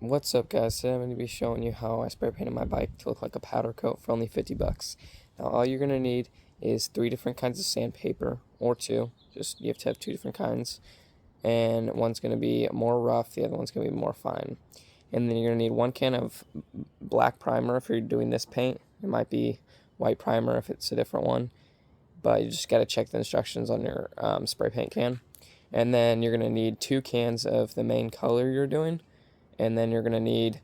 What's up, guys? Today I'm going to be showing you how I spray painted my bike to look like a powder coat for only 50 bucks. Now all you're going to need is 3 different kinds of sandpaper, or 2, just you have to have 2 different kinds, and one's going to be more rough, the other one's going to be more fine. And then you're going to need 1 can of black primer if you're doing this paint. It might be white primer if it's a different one, but you just got to check the instructions on your spray paint can. And then you're going to need 2 cans of the main color you're doing. And then you're going to need,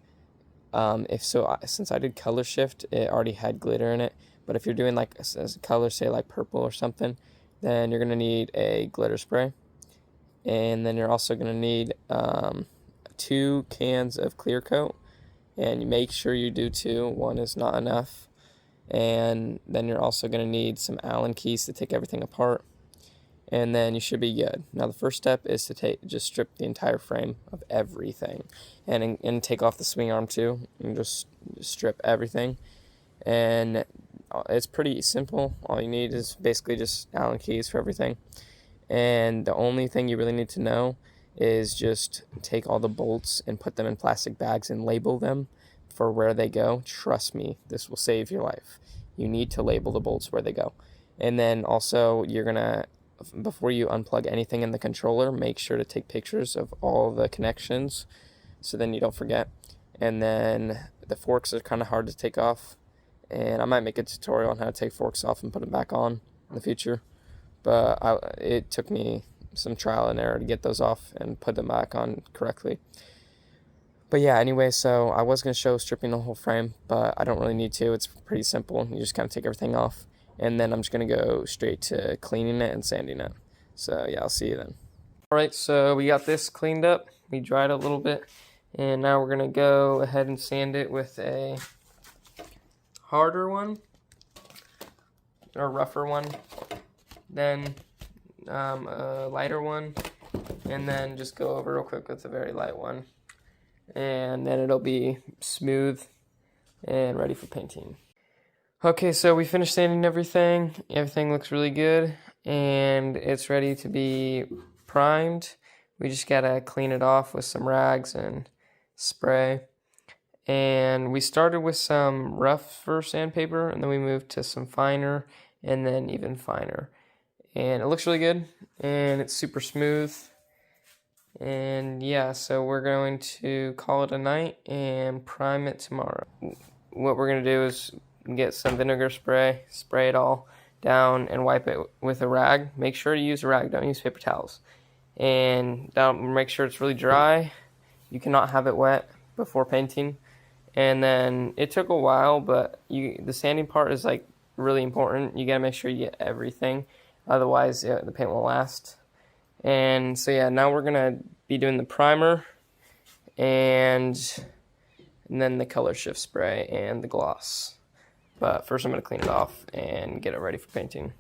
since I did color shift, it already had glitter in it. But if you're doing like a color, say like purple or something, then you're going to need a glitter spray. And then you're also going to need 2 cans of clear coat. And you make sure you do 2. 1 is not enough. And then you're also going to need some Allen keys to take everything apart. And then you should be good. Now the first step is to just strip the entire frame of everything, and take off the swing arm too, and just strip everything. And it's pretty simple. All you need is basically just Allen keys for everything. And the only thing you really need to know is just take all the bolts and put them in plastic bags and label them for where they go. Trust me, this will save your life. You need to label the bolts where they go. And then also you're gonna, before you unplug anything in the controller, make sure to take pictures of all the connections so then you don't forget. And then the forks are kind of hard to take off, and I might make a tutorial on how to take forks off and put them back on in the future, but it took me some trial and error to get those off and put them back on correctly. But yeah, anyway, so I was going to show stripping the whole frame, but I don't really need to. It's pretty simple. You just kind of take everything off. And then I'm just going to go straight to cleaning it and sanding it. So yeah, I'll see you then. Alright, so we got this cleaned up. We dried it a little bit. And now we're going to go ahead and sand it with a harder one, or rougher one, then a lighter one, and then just go over real quick with a very light one. And then it'll be smooth and ready for painting. Okay, so we finished sanding everything. Everything looks really good, and it's ready to be primed. We just gotta clean it off with some rags and spray. And we started with some rougher sandpaper, and then we moved to some finer, and then even finer. And it looks really good, and it's super smooth. And yeah, so we're going to call it a night and prime it tomorrow. What we're gonna do is get some vinegar spray it all down, and wipe it with a rag. Make sure to use a rag, don't use paper towels. And make sure it's really dry. You cannot have it wet before painting. And then it took a while, but the sanding part is like really important. You gotta make sure you get everything, otherwise the paint won't last. And so yeah, now we're gonna be doing the primer and then the color shift spray and the gloss. But first I'm going to clean it off and get it ready for painting.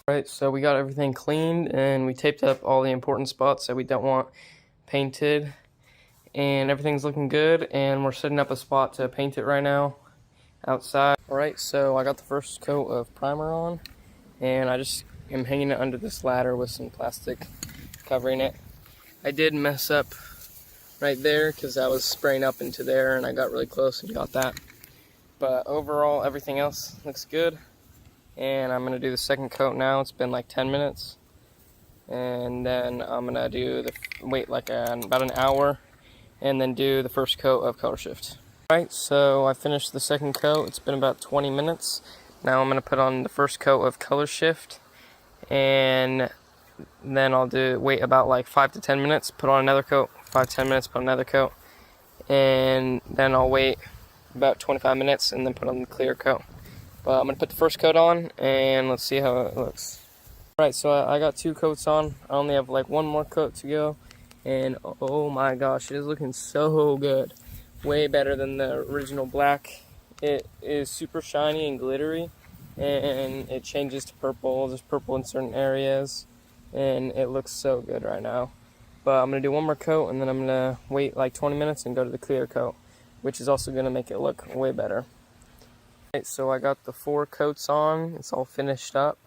Alright, so we got everything cleaned, and we taped up all the important spots that we don't want painted. And everything's looking good, and we're setting up a spot to paint it right now outside. Alright, so I got the first coat of primer on, and I just am hanging it under this ladder with some plastic covering it. I did mess up right there because I was spraying up into there, and I got really close and got that. But overall, everything else looks good. And I'm going to do the second coat now. It's been like 10 minutes. And then I'm going to wait like about an hour, and then do the first coat of color shift. Alright, so I finished the second coat. It's been about 20 minutes. Now I'm going to put on the first coat of color shift. And then I'll wait about like 5 to 10 minutes, put on another coat, 5 to 10 minutes, put on another coat. And then I'll wait about 25 minutes and then put on the clear coat. But I'm going to put the first coat on, and let's see how it looks. Alright, so I got 2 coats on. I only have like 1 more coat to go, and oh my gosh, it is looking so good. Way better than the original black. It is super shiny and glittery, and it changes to purple. There's purple in certain areas, and it looks so good right now. But I'm going to do 1 more coat, and then I'm going to wait like 20 minutes and go to the clear coat, which is also going to make it look way better. Right, so I got the 4 coats on. It's all finished up.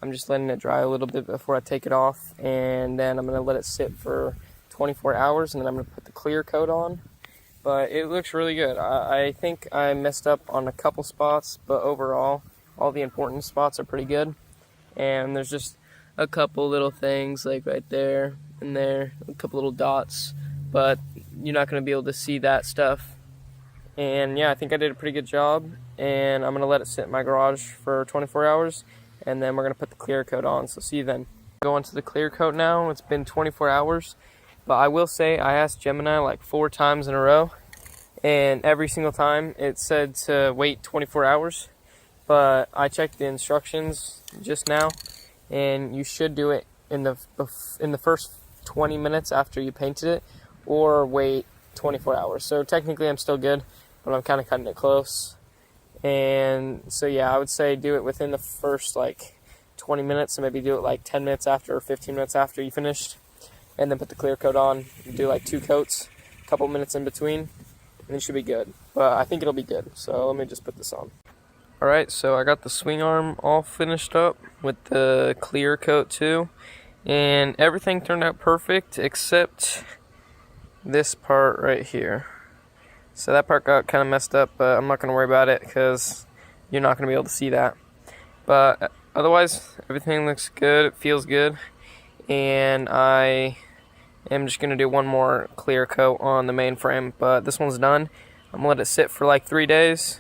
I'm just letting it dry a little bit before I take it off, and then I'm going to let it sit for 24 hours, and then I'm going to put the clear coat on. but it looks really good. I think I messed up on a couple spots, but overall, all the important spots are pretty good. And there's just a couple little things like right there and there, a couple little dots, but you're not going to be able to see that stuff. And yeah, I think I did a pretty good job, and I'm going to let it sit in my garage for 24 hours, and then we're going to put the clear coat on. So see you then. Go on to the clear coat now. It's been 24 hours, but I will say I asked Gemini like 4 times in a row, and every single time it said to wait 24 hours. But I checked the instructions just now, and you should do it in the first 20 minutes after you painted it, or wait 24 hours. So technically I'm still good, but I'm kind of cutting it close. And so yeah, I would say do it within the first like 20 minutes, so maybe do it like 10 minutes after or 15 minutes after you finished, and then put the clear coat on. Do like 2 coats, a couple minutes in between, and it should be good. But I think it'll be good, so let me just put this on. Alright, so I got the swing arm all finished up with the clear coat too, and everything turned out perfect except this part right here. So that part got kind of messed up, but I'm not going to worry about it because you're not going to be able to see that. But otherwise, everything looks good, it feels good, and I am just going to do one more clear coat on the main frame, but this one's done. I'm going to let it sit for like 3 days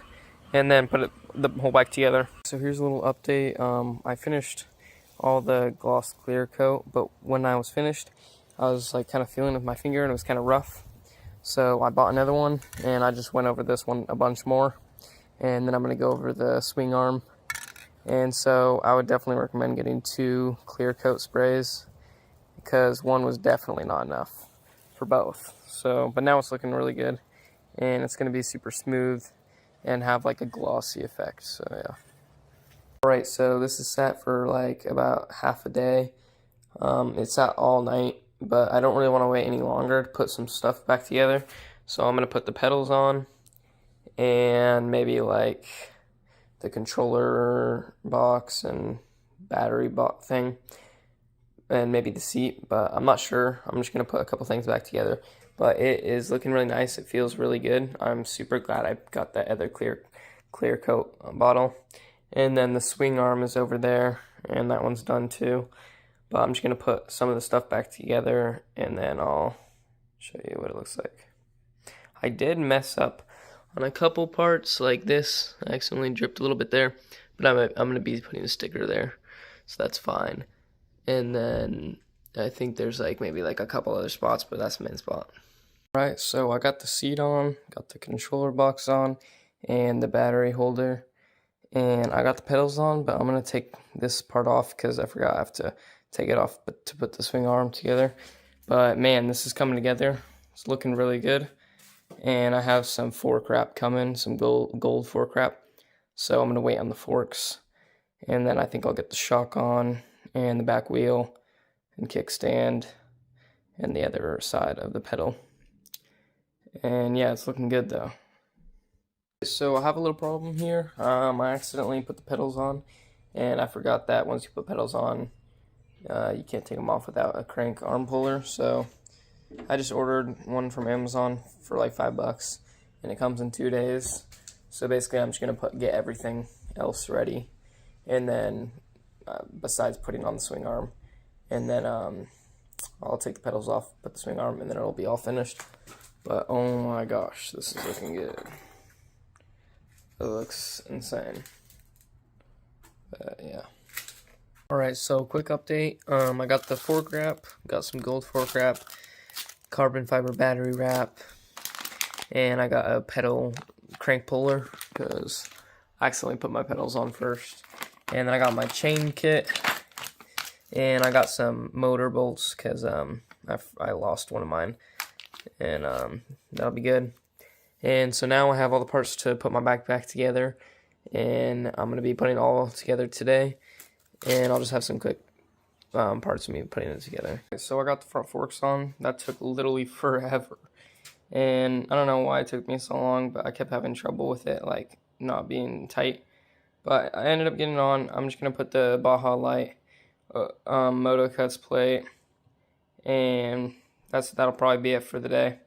and then put the whole bike together. So here's a little update. I finished all the gloss clear coat, but when I was finished, I was like kind of feeling with my finger and it was kind of rough. So I bought another one, and I just went over this one a bunch more, and then I'm going to go over the swing arm. And so I would definitely recommend getting 2 clear coat sprays, because one was definitely not enough for both. So, but now it's looking really good, and it's going to be super smooth and have like a glossy effect. So yeah. Alright, so this is sat for like about half a day. It's sat all night, but I don't really want to wait any longer to put some stuff back together. So I'm going to put the pedals on, and maybe like the controller box and battery box thing, and maybe the seat, but I'm not sure. I'm just going to put a couple things back together. But it is looking really nice. It feels really good. I'm super glad I got that other clear coat bottle. And then the swing arm is over there, and that one's done too. But I'm just going to put some of the stuff back together, and then I'll show you what it looks like. I did mess up on a couple parts like this. I accidentally dripped a little bit there, but I'm going to be putting a sticker there, so that's fine. And then I think there's like maybe like a couple other spots, but that's the main spot. Alright, so I got the seat on, got the controller box on, and the battery holder, and I got the pedals on, but I'm going to take this part off because I forgot I have to take it off to put the swing arm together. But man, this is coming together. It's looking really good, and I have some fork wrap coming, some gold fork wrap, so I'm going to wait on the forks, and then I think I'll get the shock on, and the back wheel, and kickstand, and the other side of the pedal. And yeah, it's looking good though. So I have a little problem here. I accidentally put the pedals on, and I forgot that once you put pedals on, you can't take them off without a crank arm puller. So I just ordered one from Amazon for like $5, and it comes in 2 days. So basically I'm just gonna get everything else ready, and then besides putting on the swing arm, and then I'll take the pedals off, put the swing arm, and then it'll be all finished. But oh my gosh, this is looking good. It looks insane. But yeah. Alright, so quick update. I got the fork wrap, got some gold fork wrap, carbon fiber battery wrap, and I got a pedal crank puller because I accidentally put my pedals on first. And then I got my chain kit, and I got some motor bolts because I lost one of mine, and that'll be good. And so now I have all the parts to put my bike back together, and I'm going to be putting it all together today, and I'll just have some quick parts of me putting it together. So I got the front forks on. That took literally forever, and I don't know why it took me so long, but I kept having trouble with it, like not being tight. But I ended up getting it on. I'm just going to put the Baja Light Moto Cuts plate, and that'll probably be it for the day.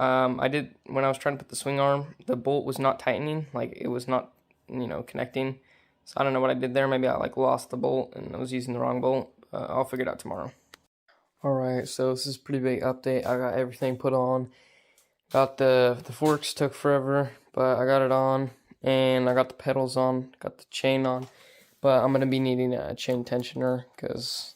I did, when I was trying to put the swing arm, the bolt was not tightening, like it was not, connecting. So I don't know what I did there. Maybe I like lost the bolt and I was using the wrong bolt. I'll figure it out tomorrow. Alright, so this is a pretty big update. I got everything put on. Got the forks, took forever, but I got it on. And I got the pedals on, got the chain on. But I'm going to be needing a chain tensioner because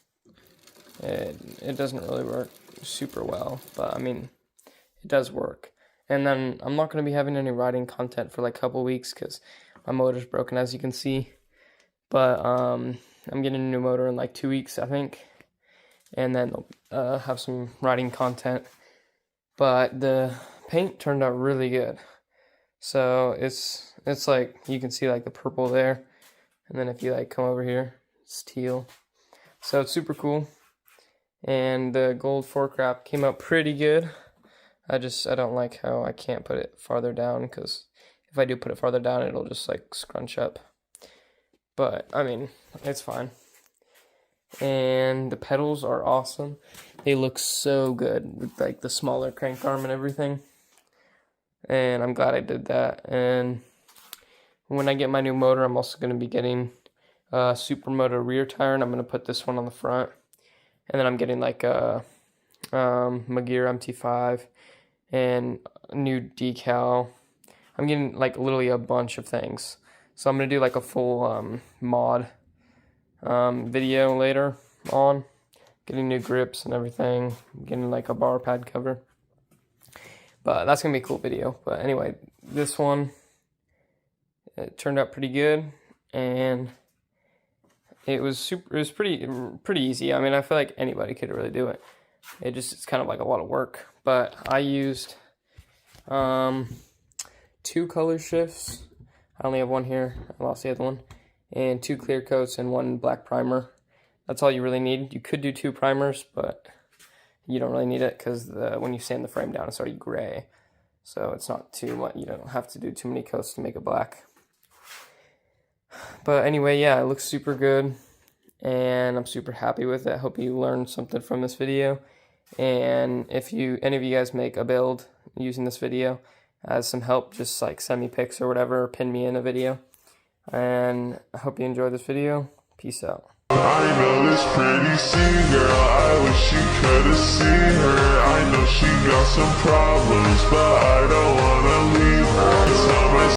it doesn't really work super well. But I mean, it does work. And then I'm not going to be having any riding content for like a couple weeks because my motor's broken, as you can see. But I'm getting a new motor in like 2 weeks, I think. And then I'll have some riding content. But the paint turned out really good. So it's like, you can see like the purple there. And then if you like come over here, it's teal. So it's super cool. And the gold fork wrap came out pretty good. I don't like how I can't put it farther down, because if I do put it farther down, it'll just like scrunch up. But I mean, it's fine. And the pedals are awesome. They look so good with like the smaller crank arm and everything. And I'm glad I did that. And when I get my new motor, I'm also going to be getting a Supermoto rear tire, and I'm going to put this one on the front. And then I'm getting like a Magyar MT5 and a new decal. I'm getting like literally a bunch of things. So I'm going to do like a full mod video later on. Getting new grips and everything. Getting like a bar pad cover. But that's going to be a cool video. But anyway, this one, it turned out pretty good. And it was pretty easy. I mean, I feel like anybody could really do it. It's kind of like a lot of work. But I used 2 color shifts. I only have one here. I lost the other one. And 2 clear coats and 1 black primer. That's all you really need. You could do 2 primers, but you don't really need it because when you sand the frame down, it's already gray. So it's not too much. You don't have to do too many coats to make it black. But anyway, yeah, it looks super good. And I'm super happy with it. I hope you learned something from this video. And if any of you guys make a build using this video as some help, just like send me pics or whatever, or pin me in a video. And I hope you enjoyed this video. Peace out. I know this pretty singer, I wish you could have seen her. I know she got some problems, but I don't wanna leave her. It's not my